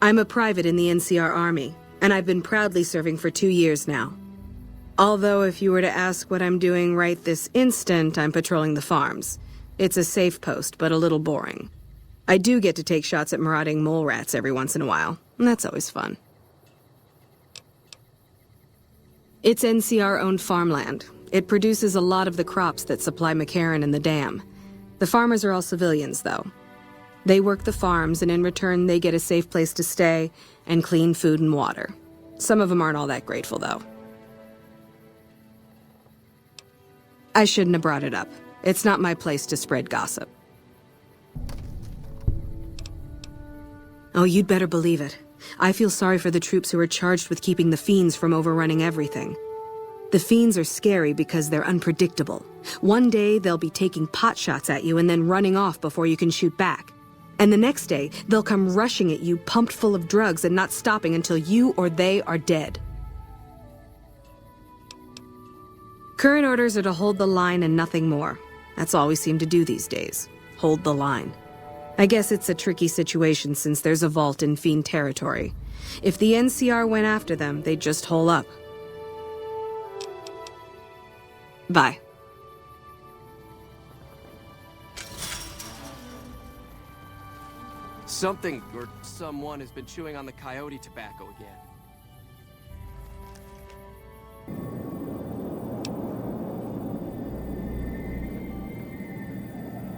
I'm a private in the NCR Army, and I've been proudly serving for 2 years now. Although if you were to ask what I'm doing right this instant, I'm patrolling the farms. It's a safe post, but a little boring. I do get to take shots at marauding mole rats every once in a while, and that's always fun. It's NCR-owned farmland. It produces a lot of the crops that supply McCarran and the dam. The farmers are all civilians, though. They work the farms, and in return, they get a safe place to stay and clean food and water. Some of them aren't all that grateful, though. I shouldn't have brought it up. It's not my place to spread gossip. Oh, you'd better believe it. I feel sorry for the troops who are charged with keeping the fiends from overrunning everything. The fiends are scary because they're unpredictable. One day, they'll be taking pot shots at you and then running off before you can shoot back. And the next day, they'll come rushing at you, pumped full of drugs and not stopping until you or they are dead. Current orders are to hold the line and nothing more. That's all we seem to do these days. Hold the line. I guess it's a tricky situation since there's a vault in fiend territory. If the NCR went after them, they'd just hole up. Bye. Something or someone has been chewing on the coyote tobacco again.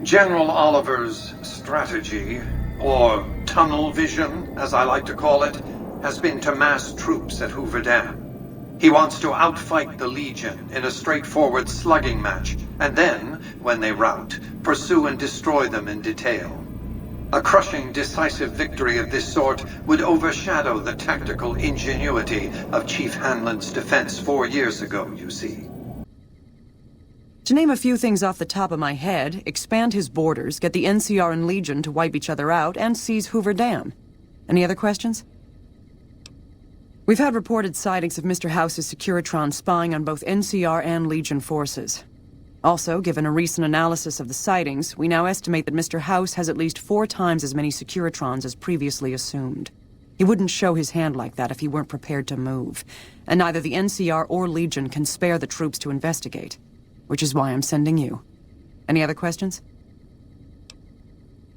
General Oliver's strategy, or tunnel vision, as I like to call it, has been to mass troops at Hoover Dam. He wants to outfight the Legion in a straightforward slugging match, and then, when they rout, pursue and destroy them in detail. A crushing, decisive victory of this sort would overshadow the tactical ingenuity of Chief Hanlon's defense 4 years ago, you see. To name a few things off the top of my head, expand his borders, get the NCR and Legion to wipe each other out, and seize Hoover Dam. Any other questions? We've had reported sightings of Mr. House's Securitron spying on both NCR and Legion forces. Also, given a recent analysis of the sightings, we now estimate that Mr. House has at least 4 times as many Securitrons as previously assumed. He wouldn't show his hand like that if he weren't prepared to move, and neither the NCR or Legion can spare the troops to investigate. Which is why I'm sending you. Any other questions?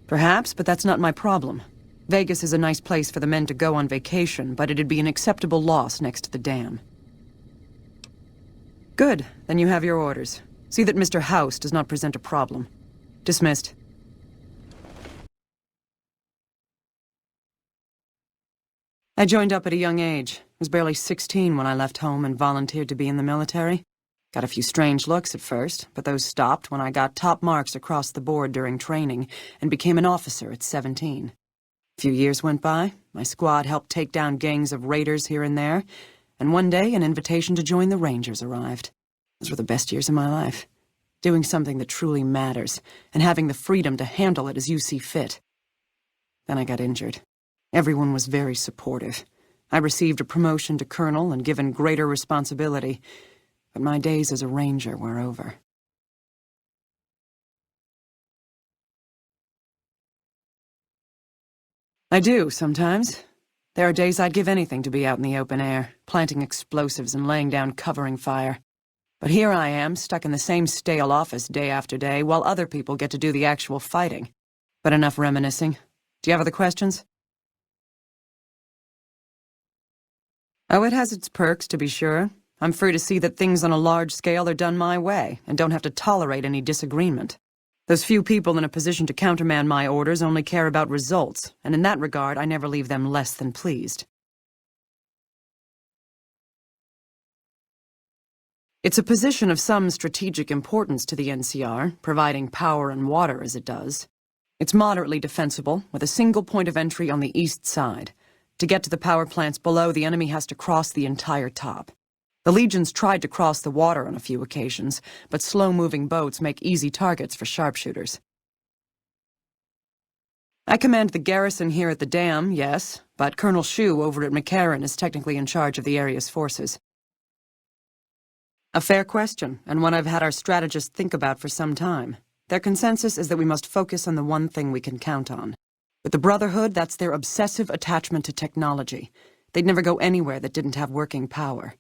Perhaps, but that's not my problem. Vegas is a nice place for the men to go on vacation, but it'd be an acceptable loss next to the dam. Good, then you have your orders. See that Mr. House does not present a problem. Dismissed. I joined up at a young age. Was barely 16 when I left home and volunteered to be in the military. Got a few strange looks at first, but those stopped when I got top marks across the board during training and became an officer at 17. A few years went by, my squad helped take down gangs of raiders here and there, and one day an invitation to join the Rangers arrived. Those were the best years of my life. Doing something that truly matters, and having the freedom to handle it as you see fit. Then I got injured. Everyone was very supportive. I received a promotion to colonel and given greater responsibility. But my days as a ranger were over. I do, sometimes. There are days I'd give anything to be out in the open air, planting explosives and laying down covering fire. But here I am, stuck in the same stale office day after day, while other people get to do the actual fighting. But enough reminiscing. Do you have other questions? Oh, it has its perks, to be sure. I'm free to see that things on a large scale are done my way, and don't have to tolerate any disagreement. Those few people in a position to countermand my orders only care about results, and in that regard, I never leave them less than pleased. It's a position of some strategic importance to the NCR, providing power and water as it does. It's moderately defensible, with a single point of entry on the east side. To get to the power plants below, the enemy has to cross the entire top. The Legions tried to cross the water on a few occasions, but slow-moving boats make easy targets for sharpshooters. I command the garrison here at the dam, yes, but Colonel Shue over at McCarran is technically in charge of the area's forces. A fair question, and one I've had our strategists think about for some time. Their consensus is that we must focus on the one thing we can count on. With the Brotherhood, that's their obsessive attachment to technology. They'd never go anywhere that didn't have working power.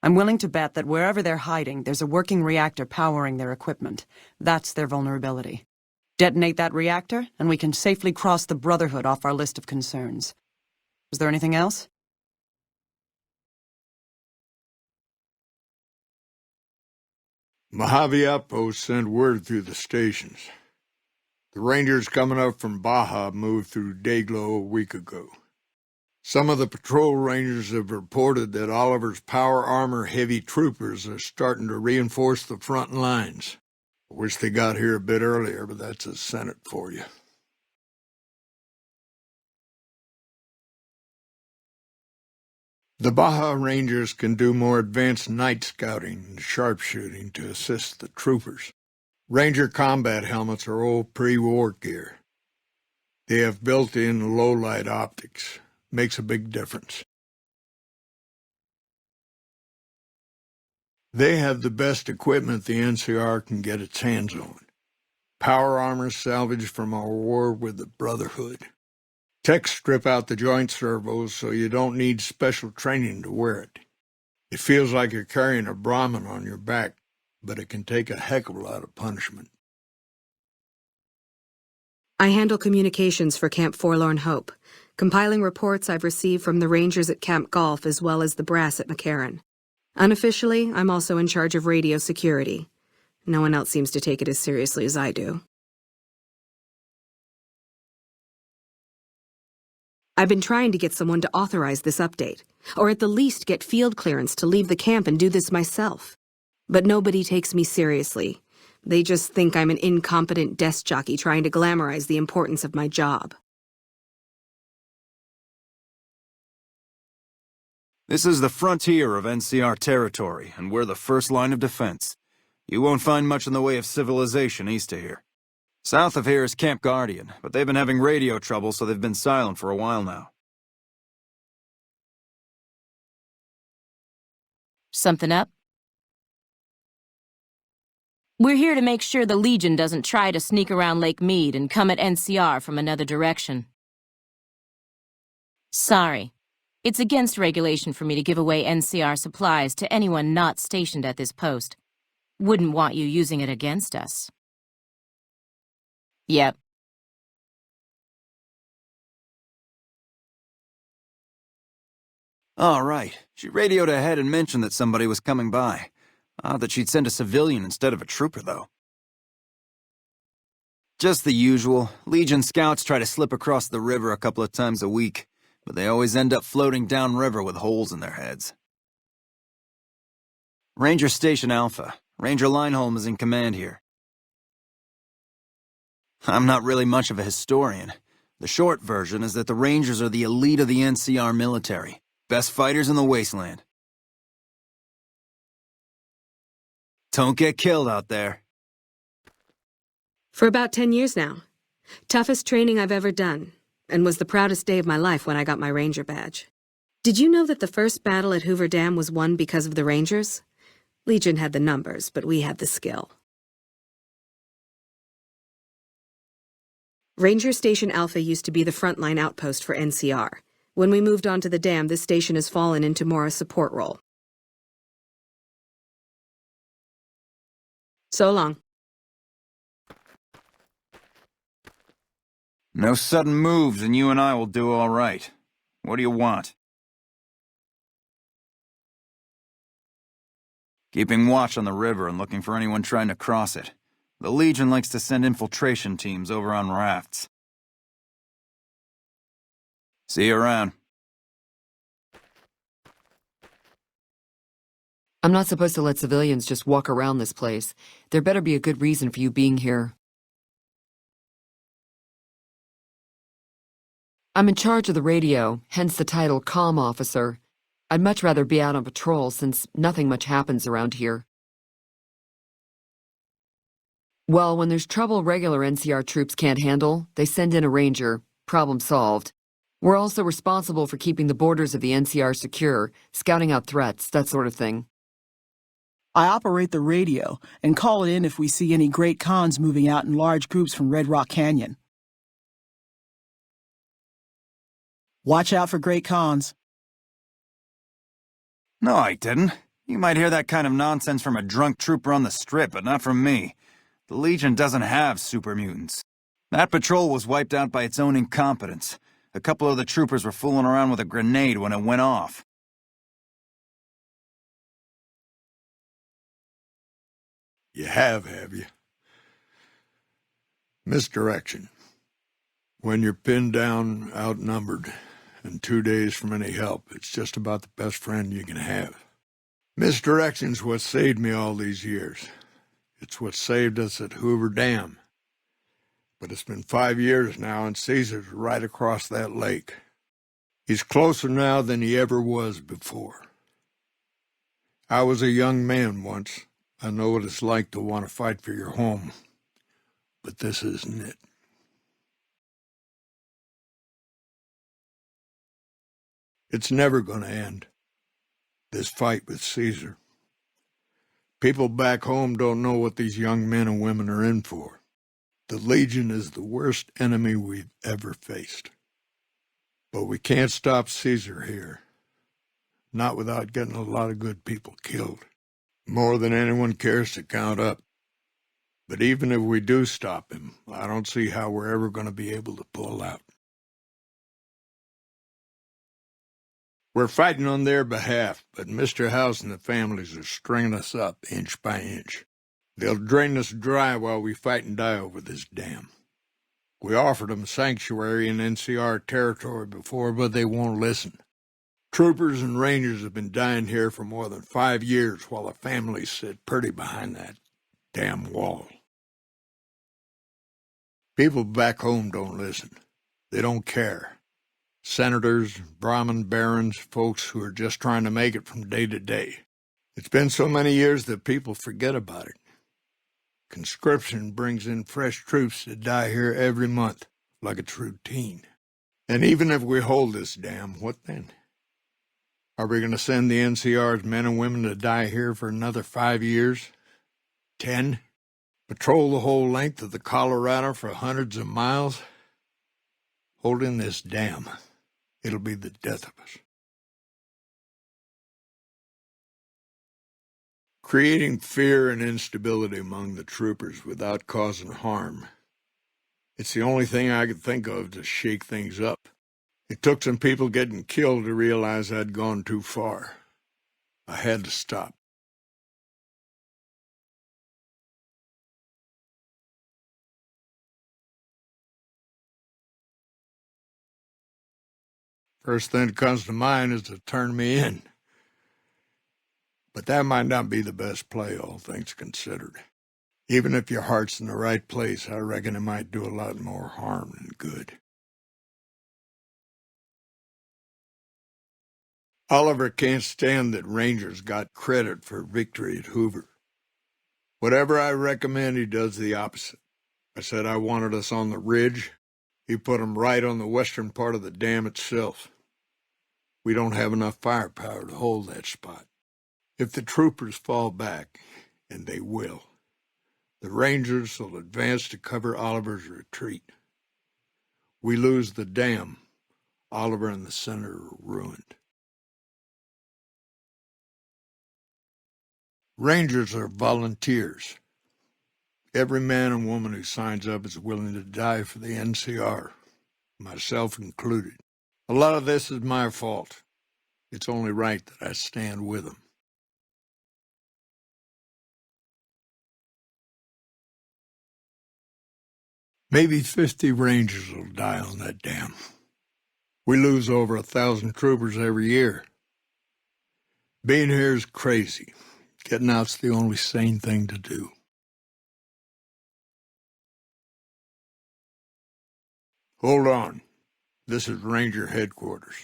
I'm willing to bet that wherever they're hiding, there's a working reactor powering their equipment. That's their vulnerability. Detonate that reactor, and we can safely cross the Brotherhood off our list of concerns. Was there anything else? Mojave Outpost sent word through the stations. The Rangers coming up from Baja moved through Dayglow a week ago. Some of the patrol rangers have reported that Oliver's power armor heavy troopers are starting to reinforce the front lines. I wish they got here a bit earlier, but that's a Senate for you. The Baja Rangers can do more advanced night scouting and sharpshooting to assist the troopers. Ranger combat helmets are old pre-war gear. They have built-in low-light optics. Makes a big difference. They have the best equipment the NCR can get its hands on. Power armor salvaged from our war with the Brotherhood. Techs strip out the joint servos so you don't need special training to wear it. It feels like you're carrying a Brahmin on your back, but it can take a heck of a lot of punishment. I handle communications for Camp Forlorn Hope, compiling reports I've received from the Rangers at Camp Golf as well as the brass at McCarran. Unofficially, I'm also in charge of radio security. No one else seems to take it as seriously as I do. I've been trying to get someone to authorize this update, or at the least get field clearance to leave the camp and do this myself. But nobody takes me seriously. They just think I'm an incompetent desk jockey trying to glamorize the importance of my job. This is the frontier of NCR territory, and we're the first line of defense. You won't find much in the way of civilization east of here. South of here is Camp Guardian, but they've been having radio trouble, so they've been silent for a while now. Something up? We're here to make sure the Legion doesn't try to sneak around Lake Mead and come at NCR from another direction. Sorry. It's against regulation for me to give away NCR supplies to anyone not stationed at this post. Wouldn't want you using it against us. Yep. All right. She radioed ahead and mentioned that somebody was coming by. Odd that she'd send a civilian instead of a trooper, though. Just the usual. Legion scouts try to slip across the river a couple of times a week, but they always end up floating downriver with holes in their heads. Ranger Station Alpha. Ranger Lineholm is in command here. I'm not really much of a historian. The short version is that the Rangers are the elite of the NCR military. Best fighters in the wasteland. Don't get killed out there. For about 10 years now. Toughest training I've ever done, and was the proudest day of my life when I got my Ranger badge. Did you know that the first battle at Hoover Dam was won because of the Rangers? Legion had the numbers, but we had the skill. Ranger Station Alpha used to be the frontline outpost for NCR. When we moved on to the dam, this station has fallen into more a support role. So long. No sudden moves and you and I will do all right. What do you want? Keeping watch on the river and looking for anyone trying to cross it. The Legion likes to send infiltration teams over on rafts. See you around. I'm not supposed to let civilians just walk around this place. There better be a good reason for you being here. I'm in charge of the radio, hence the title Comm Officer. I'd much rather be out on patrol since nothing much happens around here. Well, when there's trouble regular NCR troops can't handle, they send in a ranger. Problem solved. We're also responsible for keeping the borders of the NCR secure, scouting out threats, that sort of thing. I operate the radio and call it in if we see any great cons moving out in large groups from Red Rock Canyon. Watch out for great cons. No, I didn't. You might hear that kind of nonsense from a drunk trooper on the strip, but not from me. The Legion doesn't have super mutants. That patrol was wiped out by its own incompetence. A couple of the troopers were fooling around with a grenade when it went off. You have you? Misdirection. When you're pinned down, outnumbered, and 2 days from any help, it's just about the best friend you can have. Misdirection's what saved me all these years. It's what saved us at Hoover Dam. But it's been 5 years now, and Caesar's right across that lake. He's closer now than he ever was before. I was a young man once. I know what it's like to want to fight for your home. But this isn't it. It's never going to end, this fight with Caesar. People back home don't know what these young men and women are in for. The Legion is the worst enemy we've ever faced. But we can't stop Caesar here. Not without getting a lot of good people killed. More than anyone cares to count up. But even if we do stop him, I don't see how we're ever going to be able to pull out. We're fighting on their behalf, but Mr. House and the families are stringing us up inch by inch. They'll drain us dry while we fight and die over this dam. We offered them sanctuary in NCR territory before, but they won't listen. Troopers and Rangers have been dying here for more than 5 years while the families sit pretty behind that damn wall. People back home don't listen. They don't care. Senators, Brahmin barons, folks who are just trying to make it from day to day. It's been so many years that people forget about it. Conscription brings in fresh troops to die here every month, like it's routine. And even if we hold this dam, what then? Are we going to send the NCR's men and women to die here for another 5 years? 10? Patrol the whole length of the Colorado for hundreds of miles? Holding this dam. It'll be the death of us. Creating fear and instability among the troopers without causing harm. It's the only thing I could think of to shake things up. It took some people getting killed to realize I'd gone too far. I had to stop. First thing that comes to mind is to turn me in. But that might not be the best play, all things considered. Even if your heart's in the right place, I reckon it might do a lot more harm than good. Oliver can't stand that Rangers got credit for victory at Hoover. Whatever I recommend, he does the opposite. I said I wanted us on the ridge. He put them right on the western part of the dam itself. We don't have enough firepower to hold that spot. If the troopers fall back, and they will, the Rangers will advance to cover Oliver's retreat. We lose the dam, Oliver and the center are ruined. Rangers are volunteers. Every man and woman who signs up is willing to die for the NCR, myself included. A lot of this is my fault. It's only right that I stand with them. Maybe 50 Rangers will die on that dam. We lose over 1,000 troopers every year. Being here is crazy. Getting out's the only sane thing to do. Hold on. This is Ranger headquarters.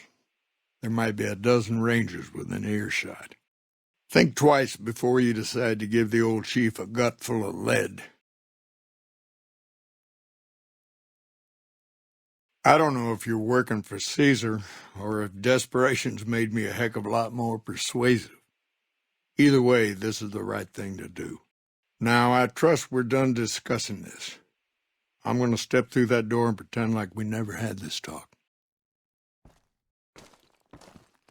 There might be a dozen Rangers within earshot. Think twice before you decide to give the old chief a gut full of lead. I don't know if you're working for Caesar or if desperation's made me a heck of a lot more persuasive. Either way, this is the right thing to do. Now, I trust we're done discussing this. I'm going to step through that door and pretend like we never had this talk.